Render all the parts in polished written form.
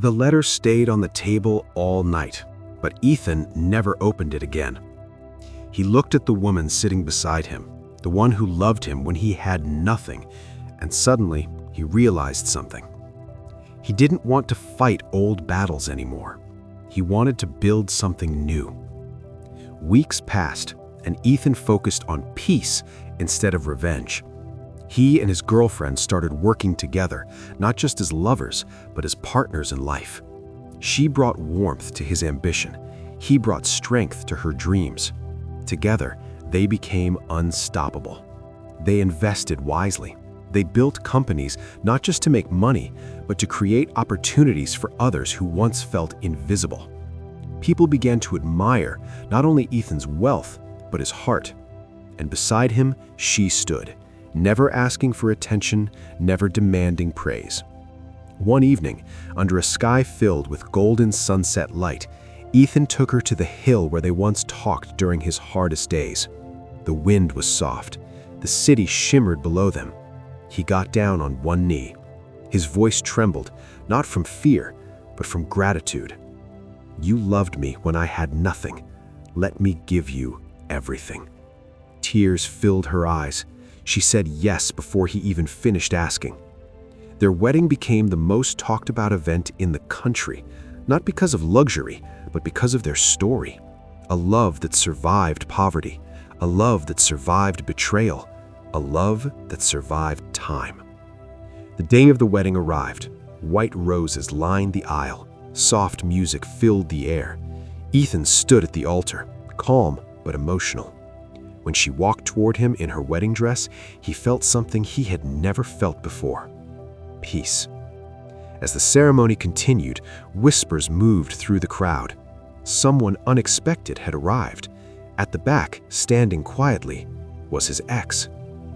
The letter stayed on the table all night, but Ethan never opened it again. He looked at the woman sitting beside him, the one who loved him when he had nothing, and suddenly he realized something. He didn't want to fight old battles anymore. He wanted to build something new. Weeks passed, and Ethan focused on peace instead of revenge. He and his girlfriend started working together, not just as lovers, but as partners in life. She brought warmth to his ambition. He brought strength to her dreams. Together, they became unstoppable. They invested wisely. They built companies not just to make money, but to create opportunities for others who once felt invisible. People began to admire not only Ethan's wealth, but his heart. And beside him, she stood, never asking for attention, never demanding praise. One evening, under a sky filled with golden sunset light, Ethan took her to the hill where they once talked during his hardest days. The wind was soft. The city shimmered below them. He got down on one knee. His voice trembled, not from fear, but from gratitude. "You loved me when I had nothing. Let me give you everything." Tears filled her eyes. She said yes before he even finished asking. Their wedding became the most talked about event in the country, not because of luxury, but because of their story. A love that survived poverty, a love that survived betrayal, a love that survived time. The day of the wedding arrived. White roses lined the aisle. Soft music filled the air. Ethan stood at the altar, calm but emotional. When she walked toward him in her wedding dress, he felt something he had never felt before: peace. As the ceremony continued, whispers moved through the crowd. Someone unexpected had arrived. At the back, standing quietly, was his ex.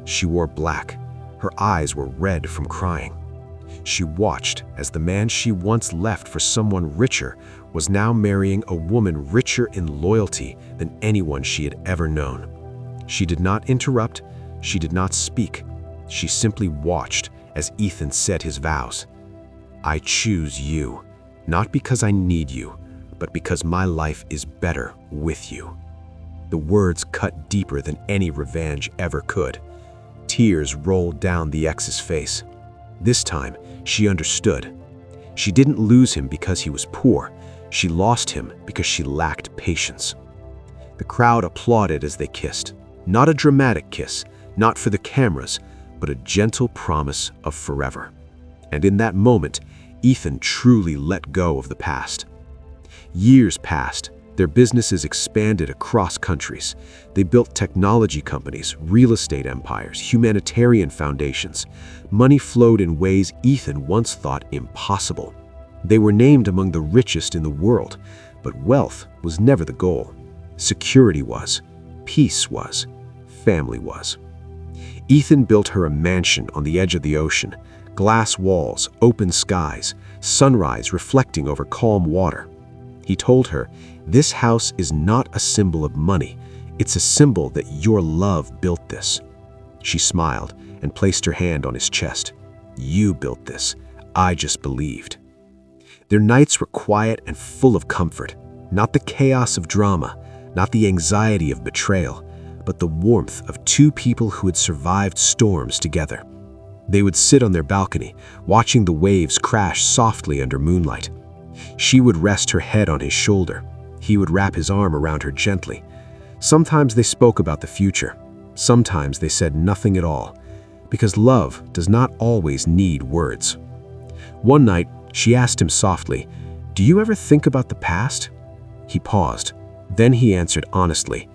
She wore black. Her eyes were red from crying. She watched as the man she once left for someone richer was now marrying a woman richer in loyalty than anyone she had ever known. She did not interrupt. She did not speak. She simply watched as Ethan said his vows. "I choose you, not because I need you, but because my life is better with you." The words cut deeper than any revenge ever could. Tears rolled down the ex's face. This time, she understood. She didn't lose him because he was poor. She lost him because she lacked patience. The crowd applauded as they kissed. Not a dramatic kiss, not for the cameras, but a gentle promise of forever. And in that moment, Ethan truly let go of the past. Years passed. Their businesses expanded across countries. They built technology companies, real estate empires, humanitarian foundations. Money flowed in ways Ethan once thought impossible. They were named among the richest in the world, but wealth was never the goal. Security was, peace was, family was. Ethan built her a mansion on the edge of the ocean, glass walls, open skies, sunrise reflecting over calm water. He told her, "This house is not a symbol of money. It's a symbol that your love built this." She smiled and placed her hand on his chest. "You built this. I just believed." Their nights were quiet and full of comfort. Not the chaos of drama, not the anxiety of betrayal, but the warmth of two people who had survived storms together. They would sit on their balcony, watching the waves crash softly under moonlight. She would rest her head on his shoulder. He would wrap his arm around her gently. Sometimes they spoke about the future. Sometimes they said nothing at all, because love does not always need words. One night, she asked him softly, "Do you ever think about the past?" He paused. Then he answered honestly,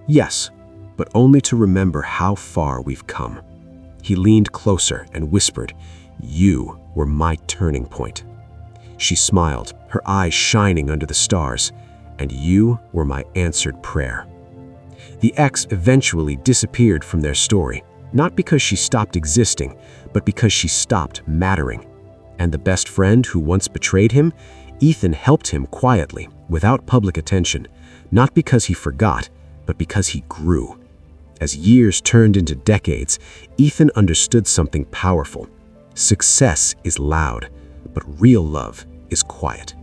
"Yes, but only to remember how far we've come." He leaned closer and whispered, "You were my turning point." She smiled, her eyes shining under the stars, "And you were my answered prayer." The ex eventually disappeared from their story, not because she stopped existing, but because she stopped mattering. And the best friend who once betrayed him, Ethan helped him quietly, without public attention, not because he forgot, but because he grew. As years turned into decades, Ethan understood something powerful. Success is loud, but real love is quiet.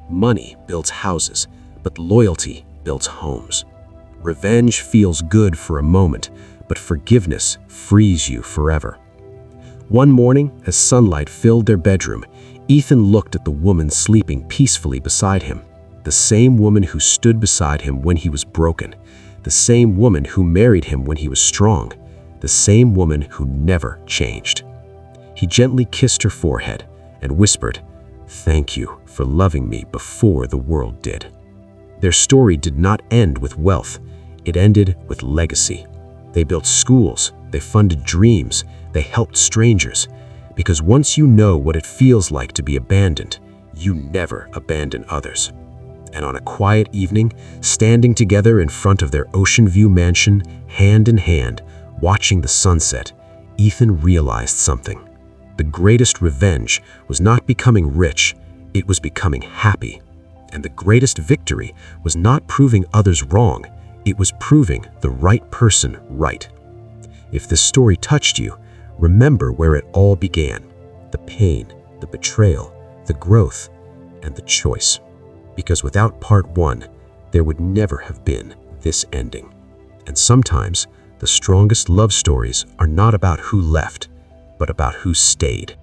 Money builds houses, but loyalty builds homes. Revenge feels good for a moment, but forgiveness frees you forever. One morning, as sunlight filled their bedroom, Ethan looked at the woman sleeping peacefully beside him. The same woman who stood beside him when he was broken. The same woman who married him when he was strong. The same woman who never changed. He gently kissed her forehead and whispered, "Thank you for loving me before the world did." Their story did not end with wealth. It ended with legacy. They built schools, they funded dreams, they helped strangers. Because once you know what it feels like to be abandoned, you never abandon others. And on a quiet evening, standing together in front of their ocean view mansion, hand in hand, watching the sunset, Ethan realized something. The greatest revenge was not becoming rich, it was becoming happy. And the greatest victory was not proving others wrong, it was proving the right person right. If this story touched you, remember where it all began: the pain, the betrayal, the growth, and the choice. Because without part one, there would never have been this ending. And sometimes, the strongest love stories are not about who left, but about who stayed.